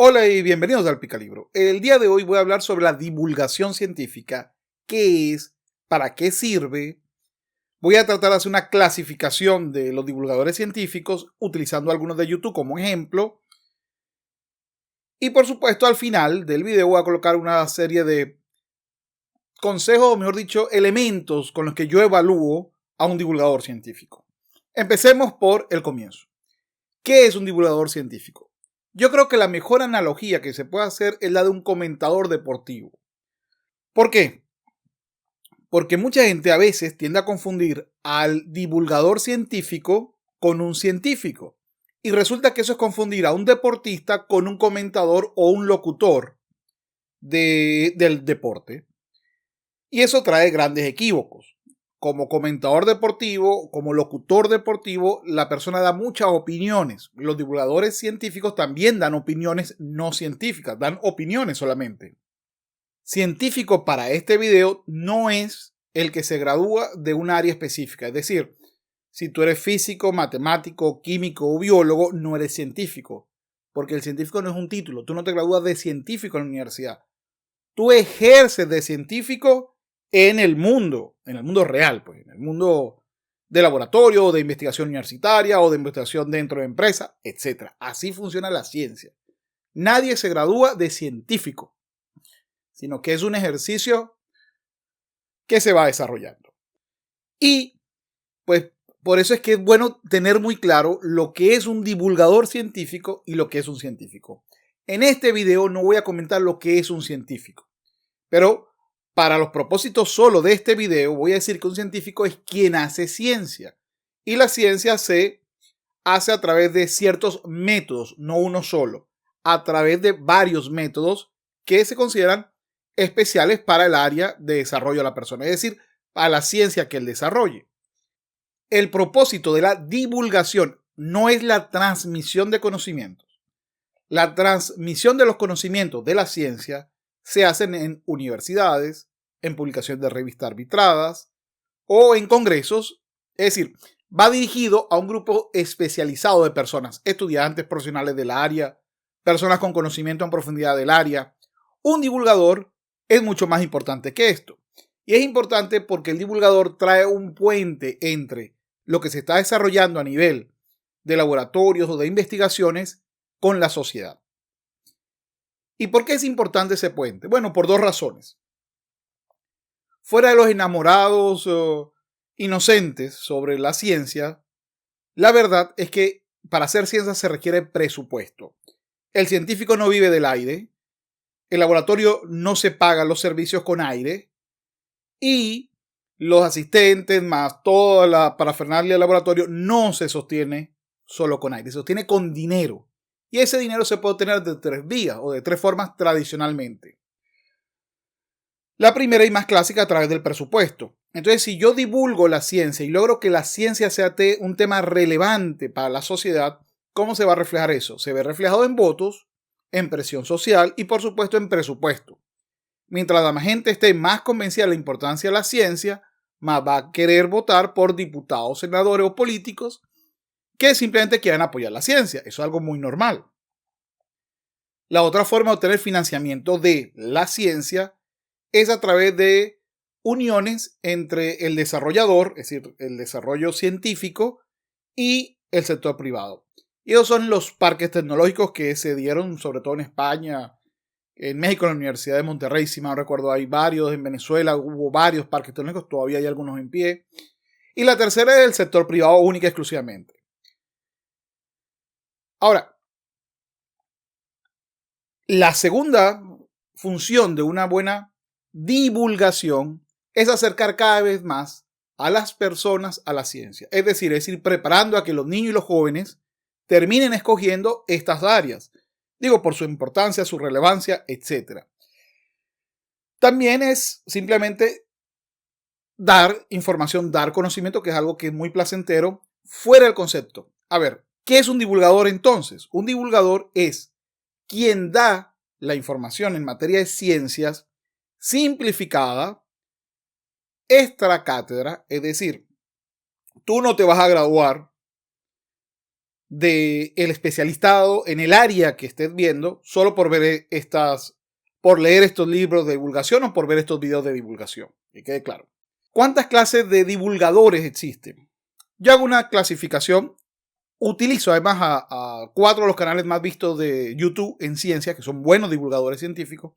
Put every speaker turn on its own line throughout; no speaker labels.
Hola y bienvenidos al Picalibro. El día de hoy voy a hablar sobre la divulgación científica. ¿Qué es? ¿Para qué sirve? Voy a tratar de hacer una clasificación de los divulgadores científicos utilizando algunos de YouTube como ejemplo. Y por supuesto al final del video voy a colocar una serie de consejos, o mejor dicho, elementos con los que yo evalúo a un divulgador científico. Empecemos por el comienzo. ¿Qué es un divulgador científico? Yo creo que la mejor analogía que se puede hacer es la de un comentador deportivo. ¿Por qué? Porque mucha gente a veces tiende a confundir al divulgador científico con un científico. Y resulta que eso es confundir a un deportista con un comentador o un locutor del deporte. Y eso trae grandes equívocos. Como comentador deportivo, como locutor deportivo, la persona da muchas opiniones. Los divulgadores científicos también dan opiniones no científicas, dan opiniones solamente. Científico para este video no es el que se gradúa de un área específica. Es decir, si tú eres físico, matemático, químico o biólogo, no eres científico. Porque el científico no es un título. Tú no te gradúas de científico en la universidad. Tú ejerces de científico en el mundo real, pues, en el mundo de laboratorio, o de investigación universitaria, o de investigación dentro de empresa, etc. Así funciona la ciencia. Nadie se gradúa de científico, sino que es un ejercicio que se va desarrollando. Y pues por eso es que es bueno tener muy claro lo que es un divulgador científico y lo que es un científico. En este video no voy a comentar lo que es un científico, pero para los propósitos solo de este video voy a decir que un científico es quien hace ciencia. Y la ciencia se hace a través de ciertos métodos, no uno solo, a través de varios métodos que se consideran especiales para el área de desarrollo de la persona, es decir, para la ciencia que él desarrolle. El propósito de la divulgación no es la transmisión de conocimientos. La transmisión de los conocimientos de la ciencia se hacen en universidades, en publicaciones de revistas arbitradas o en congresos. Es decir, va dirigido a un grupo especializado de personas, estudiantes, profesionales del área, personas con conocimiento en profundidad del área. Un divulgador es mucho más importante que esto. Y es importante porque el divulgador trae un puente entre lo que se está desarrollando a nivel de laboratorios o de investigaciones con la sociedad. ¿Y por qué es importante ese puente? Bueno, por dos razones. Fuera de los enamorados inocentes sobre la ciencia, la verdad es que para hacer ciencia se requiere presupuesto. El científico no vive del aire, el laboratorio no se paga los servicios con aire y los asistentes más toda la parafernalia del laboratorio no se sostiene solo con aire, se sostiene con dinero. Y ese dinero se puede obtener de tres vías o de tres formas tradicionalmente. La primera y más clásica a través del presupuesto. Entonces, si yo divulgo la ciencia y logro que la ciencia sea un tema relevante para la sociedad, ¿cómo se va a reflejar eso? Se ve reflejado en votos, en presión social y por supuesto en presupuesto. Mientras la gente esté más convencida de la importancia de la ciencia, más va a querer votar por diputados, senadores o políticos que simplemente quieran apoyar la ciencia. Eso es algo muy normal. La otra forma de obtener financiamiento de la ciencia es a través de uniones entre el desarrollador, es decir, el desarrollo científico y el sector privado. Y esos son los parques tecnológicos que se dieron sobre todo en España, en México, en la Universidad de Monterrey, si mal no recuerdo, hay varios, en Venezuela hubo varios parques tecnológicos, todavía hay algunos en pie. Y la tercera es el sector privado única y exclusivamente. Ahora, la segunda función de una buena divulgación es acercar cada vez más a las personas a la ciencia. Es decir, preparando a que los niños y los jóvenes terminen escogiendo estas áreas. Digo, por su importancia, su relevancia, etc. También es simplemente dar información, dar conocimiento, que es algo que es muy placentero, fuera del concepto. A ver, ¿qué es un divulgador entonces? Un divulgador es quien da la información en materia de ciencias simplificada, extra cátedra, es decir, tú no te vas a graduar del especialistado en el área que estés viendo solo por ver por leer estos libros de divulgación o por ver estos videos de divulgación. Que quede claro. ¿Cuántas clases de divulgadores existen? Yo hago una clasificación. Utilizo además a 4 de los canales más vistos de YouTube en ciencia, que son buenos divulgadores científicos,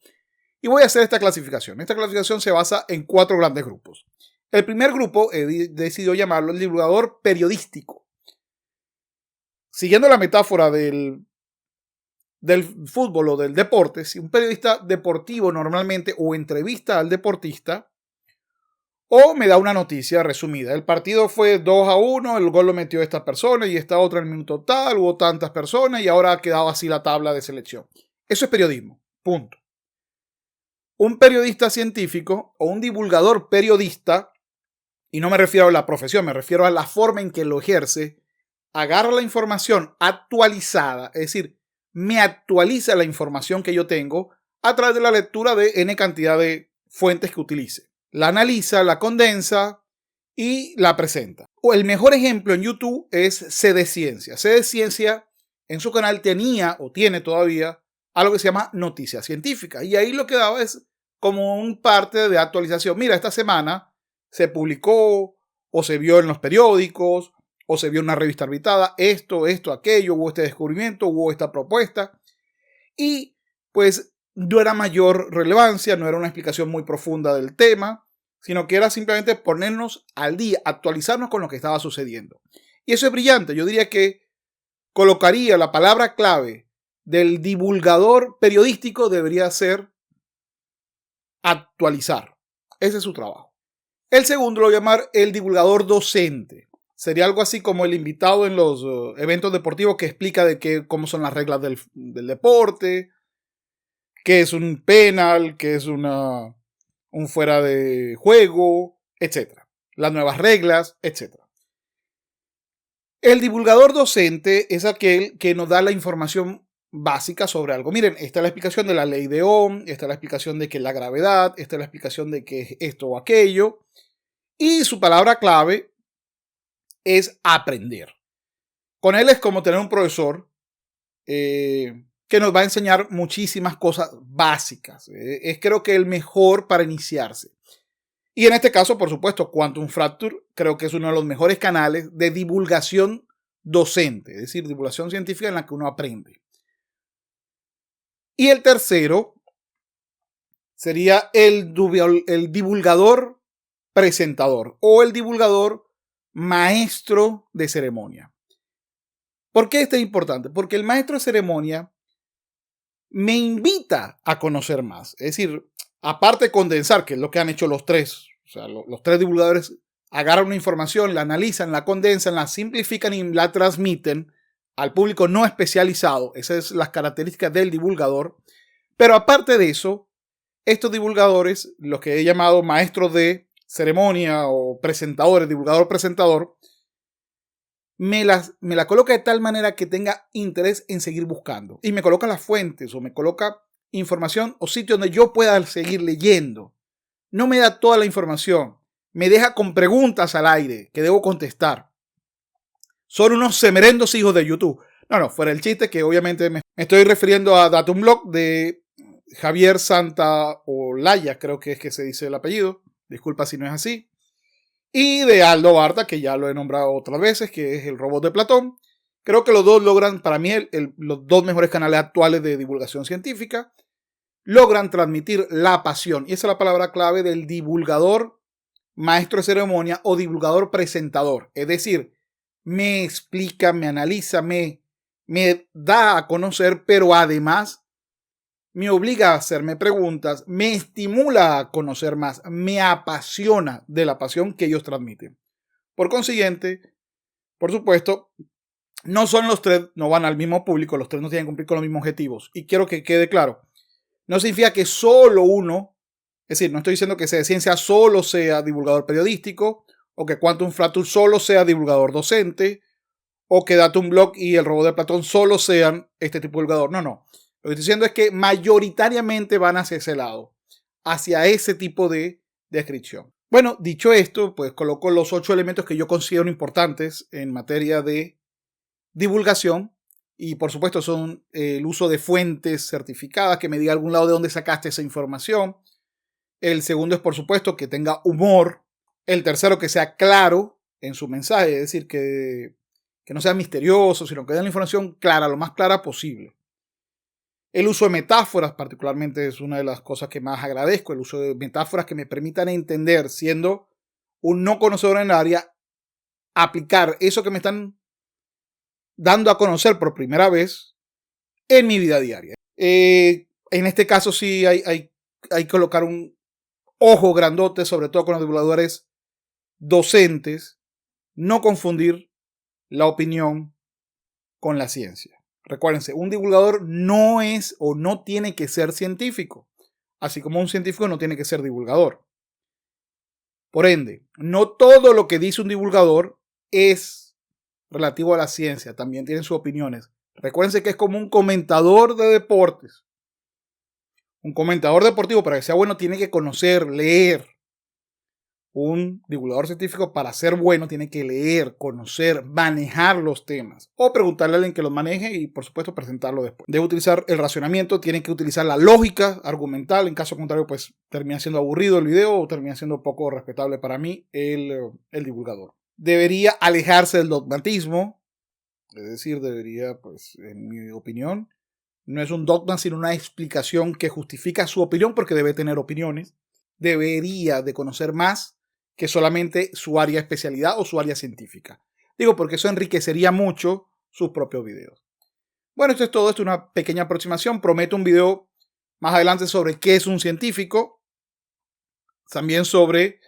y voy a hacer esta clasificación. Esta clasificación se basa en 4 grandes grupos. El primer grupo he decidido llamarlo el divulgador periodístico. Siguiendo la metáfora del fútbol o del deporte, si un periodista deportivo normalmente o entrevista al deportista o me da una noticia resumida. El partido fue 2-1, el gol lo metió esta persona y esta otra en el minuto tal, hubo tantas personas y ahora ha quedado así la tabla de selección. Eso es periodismo, punto. Un periodista científico o un divulgador periodista, y no me refiero a la profesión, me refiero a la forma en que lo ejerce, agarra la información actualizada, es decir, me actualiza la información que yo tengo a través de la lectura de N cantidad de fuentes que utilice. La analiza, la condensa y la presenta. El mejor ejemplo en YouTube es CD Ciencia. CD Ciencia en su canal tenía o tiene todavía algo que se llama Noticias Científicas. Y ahí lo que daba es como un parte de actualización. Mira, esta semana se publicó o se vio en los periódicos o se vio en una revista arbitrada esto, aquello, hubo este descubrimiento, hubo esta propuesta. Y pues no era mayor relevancia, no era una explicación muy profunda del tema, sino que era simplemente ponernos al día, actualizarnos con lo que estaba sucediendo. Y eso es brillante. Yo diría que colocaría la palabra clave del divulgador periodístico debería ser actualizar. Ese es su trabajo. El segundo lo voy a llamar el divulgador docente. Sería algo así como el invitado en los eventos deportivos que explica cómo son las reglas del deporte, qué es un penal, qué es un fuera de juego, etc. Las nuevas reglas, etc. El divulgador docente es aquel que nos da la información básica sobre algo. Miren, esta es la explicación de la ley de Ohm, esta es la explicación de qué es la gravedad, esta es la explicación de qué es esto o aquello. Y su palabra clave es aprender. Con él es como tener un profesor que nos va a enseñar muchísimas cosas básicas. Es creo que el mejor para iniciarse. Y en este caso, por supuesto, Quantum Fracture creo que es uno de los mejores canales de divulgación docente, es decir, divulgación científica en la que uno aprende. Y el tercero sería el divulgador presentador o el divulgador maestro de ceremonia. ¿Por qué esto es importante? Porque el maestro de ceremonia me invita a conocer más. Es decir, aparte de condensar, que es lo que han hecho los tres, o sea, los tres divulgadores agarran una información, la analizan, la condensan, la simplifican y la transmiten al público no especializado. Esas son las características del divulgador. Pero aparte de eso, estos divulgadores, los que he llamado maestros de ceremonia o presentadores, divulgador presentador, me la coloca de tal manera que tenga interés en seguir buscando. Y me coloca las fuentes o me coloca información o sitios donde yo pueda seguir leyendo. No me da toda la información. Me deja con preguntas al aire que debo contestar. Son unos semerendos hijos de YouTube. No, fuera el chiste, que obviamente me estoy refiriendo a Datum Blog de Javier Santaolalla, creo que es que se dice el apellido. Disculpa si no es así. Y de Aldo Barta, que ya lo he nombrado otras veces, que es el robot de Platón. Creo que los dos logran, para mí, los dos mejores canales actuales de divulgación científica, logran transmitir la pasión. Y esa es la palabra clave del divulgador, maestro de ceremonia o divulgador presentador. Es decir, me explica, me analiza, me da a conocer, pero además me obliga a hacerme preguntas, me estimula a conocer más, me apasiona de la pasión que ellos transmiten. Por consiguiente, por supuesto, no son los tres, no van al mismo público, los tres no tienen que cumplir con los mismos objetivos. Y quiero que quede claro, no significa que solo uno, es decir, no estoy diciendo que CD Ciencia solo sea divulgador periodístico, o que Quantum Fracture solo sea divulgador docente, o que Datum Blog y el robot de Platón solo sean este tipo de divulgador. No. Lo que estoy diciendo es que mayoritariamente van hacia ese lado, hacia ese tipo de descripción. Bueno, dicho esto, pues coloco los 8 elementos que yo considero importantes en materia de divulgación. Y por supuesto son el uso de fuentes certificadas, que me diga a algún lado de dónde sacaste esa información. El segundo es por supuesto que tenga humor. El tercero que sea claro en su mensaje, es decir, que no sea misterioso, sino que dé la información clara, lo más clara posible. El uso de metáforas particularmente es una de las cosas que más agradezco, el uso de metáforas que me permitan entender, siendo un no conocedor en el área, aplicar eso que me están dando a conocer por primera vez en mi vida diaria. En este caso sí hay que colocar un ojo grandote, sobre todo con los divulgadores docentes, no confundir la opinión con la ciencia. Recuérdense, un divulgador no es o no tiene que ser científico, así como un científico no tiene que ser divulgador. Por ende, no todo lo que dice un divulgador es relativo a la ciencia, también tienen sus opiniones. Recuérdense que es como un comentador de deportes. Un comentador deportivo, para que sea bueno, tiene que conocer, leer. Un divulgador científico, para ser bueno, tiene que leer, conocer, manejar los temas. O preguntarle a alguien que los maneje y, por supuesto, presentarlo después. Debe utilizar el racionamiento, tiene que utilizar la lógica argumental. En caso contrario, pues termina siendo aburrido el video o termina siendo poco respetable para mí el divulgador. Debería alejarse del dogmatismo. Es decir, debería, pues, en mi opinión, no es un dogma, sino una explicación que justifica su opinión, porque debe tener opiniones. Debería de conocer más que solamente su área de especialidad o su área científica. Digo, porque eso enriquecería mucho sus propios videos. Bueno, esto es todo. Esto es una pequeña aproximación. Prometo un video más adelante sobre qué es un científico. También sobre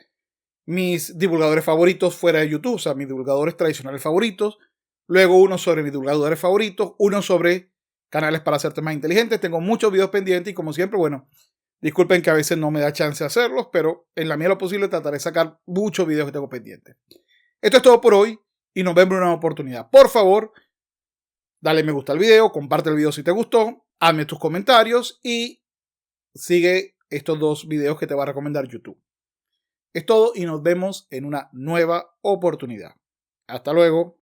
mis divulgadores favoritos fuera de YouTube, o sea, mis divulgadores tradicionales favoritos. Luego uno sobre mis divulgadores favoritos. Uno sobre canales para hacerte más inteligente. Tengo muchos videos pendientes y como siempre, bueno, disculpen que a veces no me da chance de hacerlos, pero en la medida de lo posible trataré de sacar muchos videos que tengo pendientes. Esto es todo por hoy y nos vemos en una oportunidad. Por favor, dale me gusta al video, comparte el video si te gustó, hazme tus comentarios y sigue estos 2 videos que te va a recomendar YouTube. Es todo y nos vemos en una nueva oportunidad. Hasta luego.